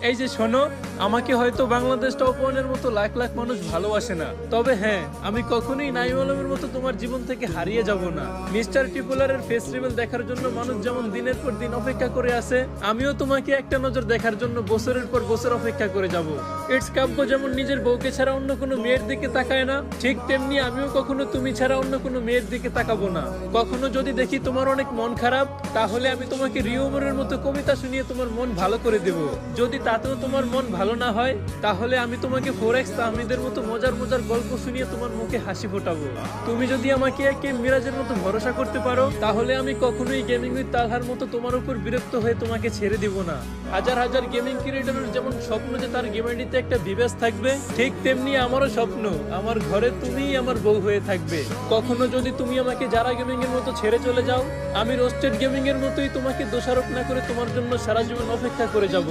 এই যে শোনো, আমাকে হয়তো বাংলাদেশ টপ ওয়ানের মতো লাখ লাখ মানুষ ভালোবাসে না, তবে হ্যাঁ, আমি কখনোই নাইম আলমের মতো তোমার জীবন থেকে হারিয়ে যাব না। মিস্টার ট্রিপলারের ফেস রিভিল দেখার জন্য মানুষ যেমন দিনের পর দিন অপেক্ষা করে আছে, আমিও তোমাকে একটা নজর দেখার জন্য বছরের পর বছর অপেক্ষা করে যাব। ইটস কাব্য যেমন নিজের বউকে ছাড়া অন্য কোনো মেয়ের দিকে তাকায় না, ঠিক তেমনি আমিও কখনো তুমি ছাড়া অন্য কোনো মেয়ের দিকে তাকাবো না। কখনো যদি দেখি তোমার অনেক মন খারাপ, তাহলে আমি তোমাকে রিওমরের মতো কবিতা শুনিয়ে তোমার মন ভালো করে দেব। যদি তাতেও তোমার মন ভালো না হয়, তাহলে আমি তোমাকে 4X তাহমিদের মতো মজার মজার গল্প শুনিয়ে তোমার মুখে হাসি ফোটাবো। তুমি যদি আমাকে একে মিরাজের মতো ভরসা করতে পারো, তাহলে আমি কখনোই গেমিং উইথ তালহার মতো তোমার উপর বিরক্ত হয়ে তোমাকে ছেড়ে দিব না। হাজার হাজার গেমিং ক্রিয়েটরের যেমন স্বপ্ন যে তার গেম আইডিতে একটা বিবেস থাকবে, ঠিক তেমনি আমারও স্বপ্ন আমার ঘরে তুমিই আমার বউ হয়ে থাকবে। কখনো যদি তুমি আমাকে যারা গেমিং এর মতো ছেড়ে চলে যাও, আমি রোস্টেড গেমিং এর মতোই তোমাকে দোষারোপ না করে তোমার জন্য সারা জীবন অপেক্ষা করে যাব।